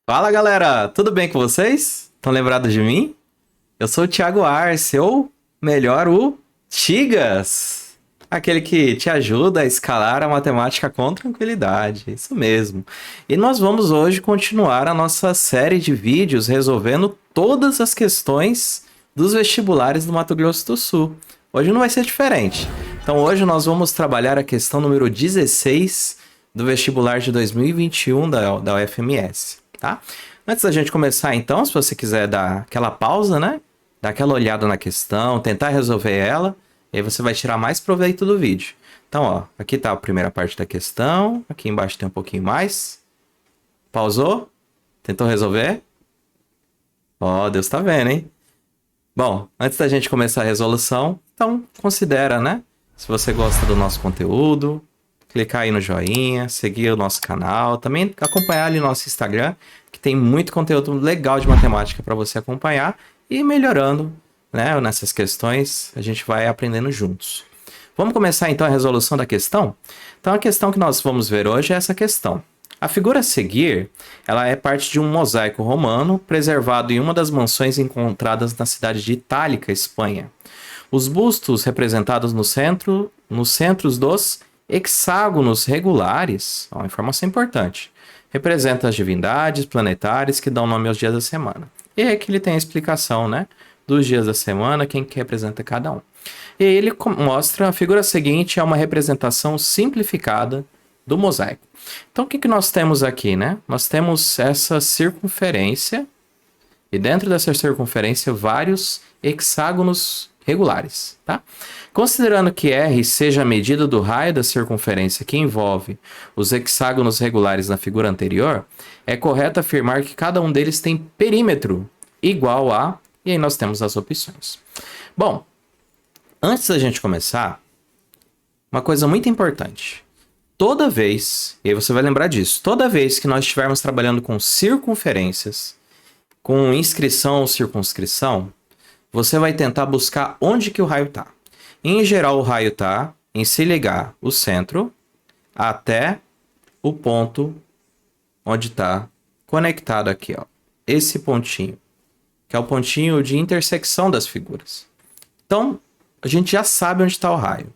Fala galera, tudo bem com vocês? Estão lembrados de mim? Eu sou o Thiago Arce, ou melhor, o Tigas, aquele que te ajuda a escalar a matemática com tranquilidade, isso mesmo. E nós vamos hoje continuar a nossa série de vídeos resolvendo todas as questões dos vestibulares do Mato Grosso do Sul. Hoje não vai ser diferente. Então hoje nós vamos trabalhar a questão número 16 do vestibular de 2021 da UFMS, tá? Antes da gente começar, então, se você quiser dar aquela pausa, né? Dar aquela olhada na questão, tentar resolver ela, e aí você vai tirar mais proveito do vídeo. Então, ó, aqui tá a primeira parte da questão, aqui embaixo tem um pouquinho mais. Pausou? Tentou resolver? Ó, Deus tá vendo, hein? Bom, antes da gente começar a resolução, então considera, né? Se você gosta do nosso conteúdo, clicar aí no joinha, seguir o nosso canal, também acompanhar ali o nosso Instagram, que tem muito conteúdo legal de matemática para você acompanhar e melhorando, né, nessas questões, a gente vai aprendendo juntos. Vamos começar então a resolução da questão? Então a questão que nós vamos ver hoje é essa questão. A figura a seguir, ela é parte de um mosaico romano preservado em uma das mansões encontradas na cidade de Itálica, Espanha. Os bustos representados nos centros dos hexágonos regulares, ó, informação importante, representam as divindades planetárias que dão nome aos dias da semana. E é que ele tem a explicação, né, dos dias da semana, quem que representa cada um. E ele mostra a figura seguinte é uma representação simplificada do mosaico. Então, o que nós temos aqui, né? Nós temos essa circunferência e dentro dessa circunferência vários hexágonos regulares, tá? Considerando que R seja a medida do raio da circunferência que envolve os hexágonos regulares na figura anterior, é correto afirmar que cada um deles tem perímetro igual a... E aí nós temos as opções. Bom, antes da gente começar, uma coisa muito importante. Toda vez, e aí você vai lembrar disso, toda vez que nós estivermos trabalhando com circunferências, com inscrição ou circunscrição, você vai tentar buscar onde que o raio está. Em geral, o raio está em se ligar o centro até o ponto onde está conectado aqui, ó, esse pontinho, que é o pontinho de intersecção das figuras. Então, a gente já sabe onde está o raio.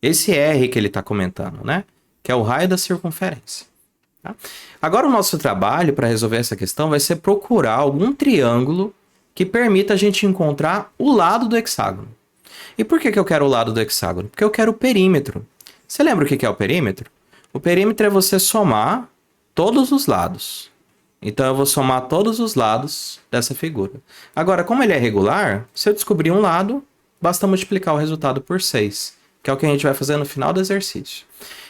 Esse R que ele está comentando, né? Que é o raio da circunferência. Tá? Agora, o nosso trabalho para resolver essa questão vai ser procurar algum triângulo que permita a gente encontrar o lado do hexágono. E por que eu quero o lado do hexágono? Porque eu quero o perímetro. Você lembra o que é o perímetro? O perímetro é você somar todos os lados. Então eu vou somar todos os lados dessa figura. Agora, como ele é regular, se eu descobrir um lado, basta multiplicar o resultado por 6, que é o que a gente vai fazer no final do exercício.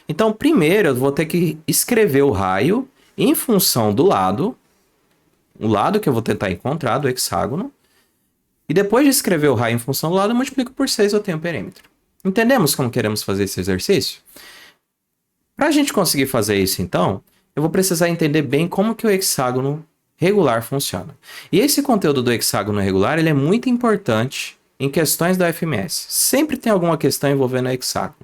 Então, primeiro eu vou ter que escrever o raio em função do lado, o lado que eu vou tentar encontrar do hexágono, e depois de escrever o raio em função do lado, eu multiplico por 6, eu tenho o perímetro. Entendemos como queremos fazer esse exercício? Para a gente conseguir fazer isso, então, eu vou precisar entender bem como que o hexágono regular funciona. E esse conteúdo do hexágono regular ele é muito importante em questões da UFMS. Sempre tem alguma questão envolvendo o hexágono.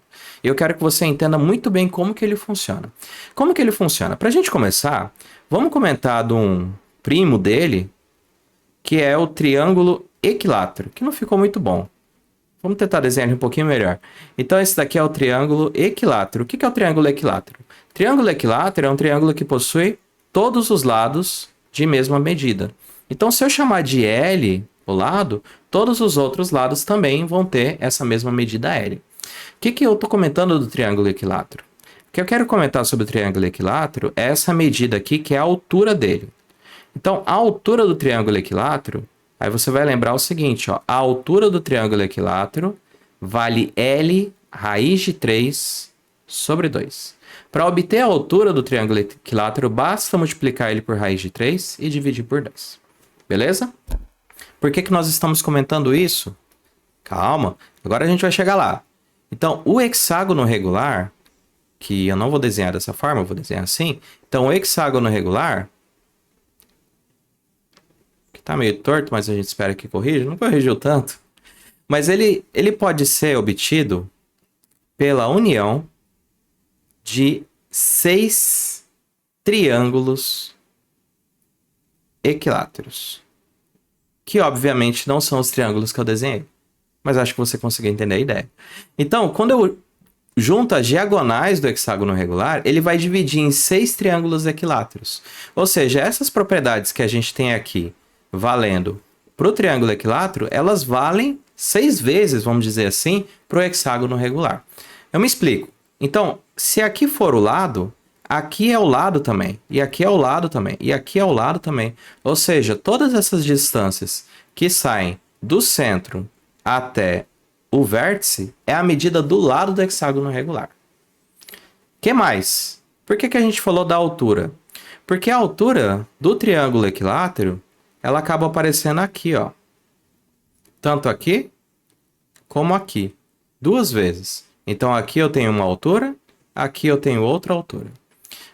E eu quero que você entenda muito bem como que ele funciona. Como que ele funciona? Para a gente começar, vamos comentar de um primo dele, que é o triângulo equilátero, que não ficou muito bom. Vamos tentar desenhar ele um pouquinho melhor. Então, esse daqui é o triângulo equilátero. O que é o triângulo equilátero? Triângulo equilátero é um triângulo que possui todos os lados de mesma medida. Então, se eu chamar de L o lado, todos os outros lados também vão ter essa mesma medida L. O que eu estou comentando do triângulo equilátero? O que eu quero comentar sobre o triângulo equilátero é essa medida aqui, que é a altura dele. Então, a altura do triângulo equilátero, aí você vai lembrar o seguinte, ó, a altura do triângulo equilátero vale L raiz de 3 sobre 2. Para obter a altura do triângulo equilátero, basta multiplicar ele por raiz de 3 e dividir por 2. Beleza? Por que nós estamos comentando isso? Calma, agora a gente vai chegar lá. Então, o hexágono regular, que eu não vou desenhar dessa forma, eu vou desenhar assim. Então, o hexágono regular, que está meio torto, mas a gente espera que corrija, não corrigiu tanto. Mas ele pode ser obtido pela união de 6 triângulos equiláteros. Que, obviamente, não são os triângulos que eu desenhei. Mas acho que você conseguiu entender a ideia. Então, quando eu junto as diagonais do hexágono regular, ele vai dividir em 6 triângulos equiláteros. Ou seja, essas propriedades que a gente tem aqui valendo para o triângulo equilátero, elas valem 6 vezes, vamos dizer assim, para o hexágono regular. Eu me explico. Então, se aqui for o lado, aqui é o lado também, e aqui é o lado também, e aqui é o lado também. Ou seja, todas essas distâncias que saem do centro até o vértice é a medida do lado do hexágono regular. Que mais? Por que a gente falou da altura? Porque a altura do triângulo equilátero, ela acaba aparecendo aqui, ó. Tanto aqui, como aqui. 2 vezes. Então aqui eu tenho uma altura, aqui eu tenho outra altura.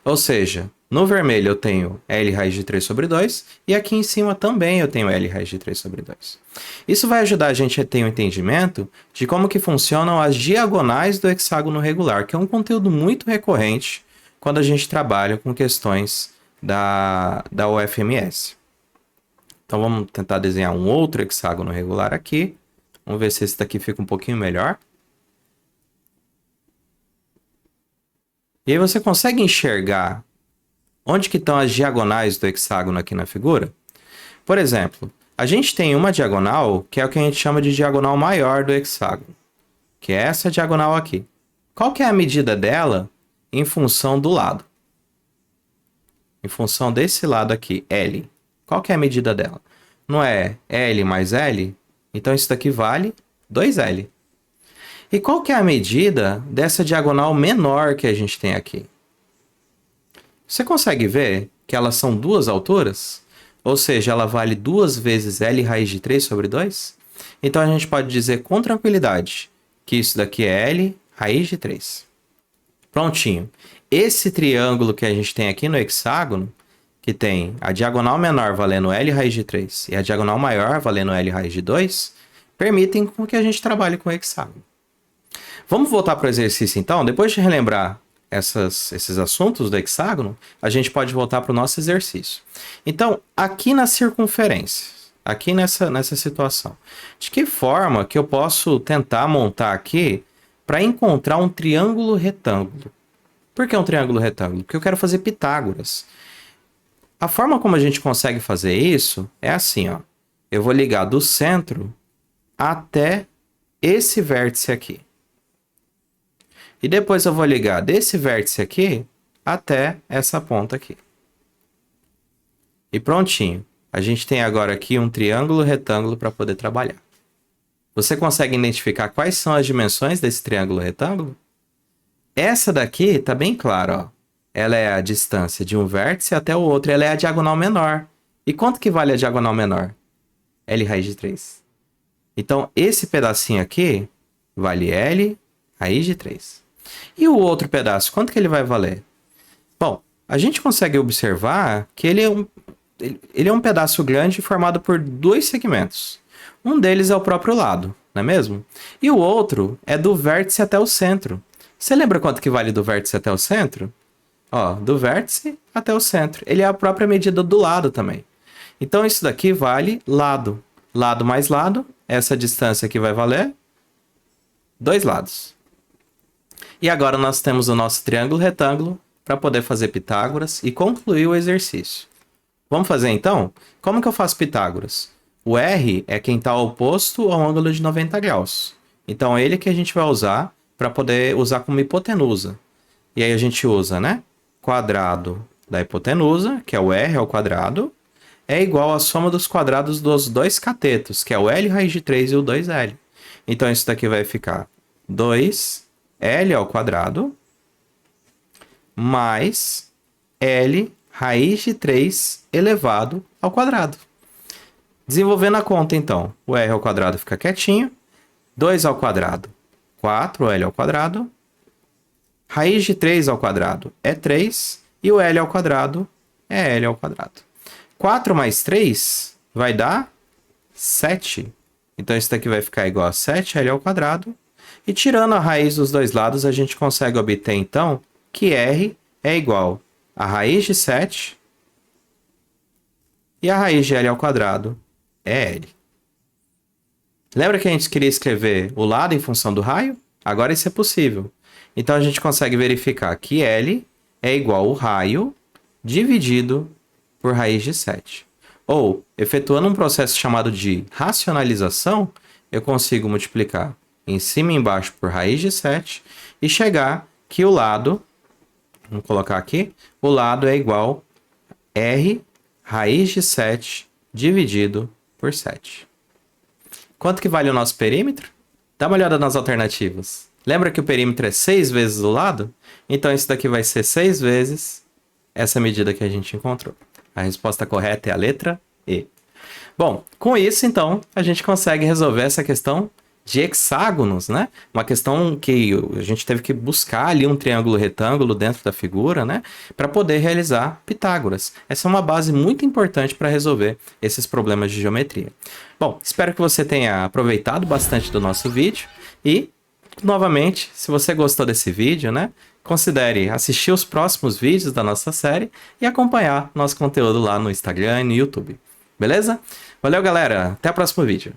Ou seja, no vermelho eu tenho L raiz de 3 sobre 2, e aqui em cima também eu tenho L raiz de 3 sobre 2. Isso vai ajudar a gente a ter um entendimento de como que funcionam as diagonais do hexágono regular, que é um conteúdo muito recorrente quando a gente trabalha com questões da UFMS. Então vamos tentar desenhar um outro hexágono regular aqui. Vamos ver se esse daqui fica um pouquinho melhor. E aí você consegue enxergar onde que estão as diagonais do hexágono aqui na figura? Por exemplo, a gente tem uma diagonal que é o que a gente chama de diagonal maior do hexágono, que é essa diagonal aqui. Qual que é a medida dela em função do lado? Em função desse lado aqui, L. Qual que é a medida dela? Não é L mais L? Então isso daqui vale 2L. E qual que é a medida dessa diagonal menor que a gente tem aqui? Você consegue ver que elas são 2 alturas? Ou seja, ela vale 2 vezes L raiz de 3 sobre 2? Então a gente pode dizer com tranquilidade que isso daqui é L raiz de 3. Prontinho. Esse triângulo que a gente tem aqui no hexágono, que tem a diagonal menor valendo L raiz de 3 e a diagonal maior valendo L raiz de 2, permitem com que a gente trabalhe com o hexágono. Vamos voltar para o exercício então? Depois de relembrar esses assuntos do hexágono, a gente pode voltar para o nosso exercício. Então, aqui na circunferência, aqui nessa situação, de que forma que eu posso tentar montar aqui para encontrar um triângulo retângulo? Por que um triângulo retângulo? Porque eu quero fazer Pitágoras. A forma como a gente consegue fazer isso é assim, ó. Eu vou ligar do centro até esse vértice aqui. E depois eu vou ligar desse vértice aqui até essa ponta aqui. E prontinho. A gente tem agora aqui um triângulo retângulo para poder trabalhar. Você consegue identificar quais são as dimensões desse triângulo retângulo? Essa daqui está bem clara, ó. Ela é a distância de um vértice até o outro. Ela é a diagonal menor. E quanto que vale a diagonal menor? L raiz de 3. Então, esse pedacinho aqui vale L raiz de 3. E o outro pedaço, quanto que ele vai valer? Bom, a gente consegue observar que ele é um pedaço grande formado por 2 segmentos. Um deles é o próprio lado, não é mesmo? E o outro é do vértice até o centro. Você lembra quanto que vale do vértice até o centro? Ó, do vértice até o centro. Ele é a própria medida do lado também. Então, isso daqui vale lado. Lado mais lado, essa distância aqui vai valer 2 lados. E agora nós temos o nosso triângulo retângulo para poder fazer Pitágoras e concluir o exercício. Vamos fazer então? Como que eu faço Pitágoras? O R é quem está oposto ao ângulo de 90 graus. Então, ele que a gente vai usar para poder usar como hipotenusa. E aí a gente usa, né? Quadrado da hipotenusa, que é o R ao quadrado, é igual à soma dos quadrados dos 2 catetos, que é o L raiz de 3 e o 2L. Então, isso daqui vai ficar 2L ao quadrado mais L raiz de 3 elevado ao quadrado. Desenvolvendo a conta, então, o R ao quadrado fica quietinho, 2 ao quadrado, 4L ao quadrado, raiz de 3 ao quadrado é 3, e o L ao quadrado é L ao quadrado. 4 mais 3 vai dar 7. Então, isso daqui vai ficar igual a 7L ao quadrado. E tirando a raiz dos 2 lados, a gente consegue obter, então, que R é igual a raiz de 7 E a raiz de L ao quadrado é L. Lembra que a gente queria escrever o lado em função do raio? Agora isso é possível. Então a gente consegue verificar que L é igual ao raio dividido por raiz de 7. Ou, efetuando um processo chamado de racionalização, eu consigo multiplicar em cima e embaixo por raiz de 7 e chegar que o lado, vamos colocar aqui, o lado é igual a R raiz de 7 dividido por 7. Quanto que vale o nosso perímetro? Dá uma olhada nas alternativas. Lembra que o perímetro é 6 vezes o lado? Então isso daqui vai ser 6 vezes essa medida que a gente encontrou. A resposta correta é a letra E. Bom, com isso, então, a gente consegue resolver essa questão de hexágonos, né? Uma questão que a gente teve que buscar ali um triângulo retângulo dentro da figura, né? Para poder realizar Pitágoras. Essa é uma base muito importante para resolver esses problemas de geometria. Bom, espero que você tenha aproveitado bastante do nosso vídeo e, novamente, se você gostou desse vídeo, né? Considere assistir os próximos vídeos da nossa série e acompanhar nosso conteúdo lá no Instagram e no YouTube. Beleza? Valeu, galera. Até o próximo vídeo.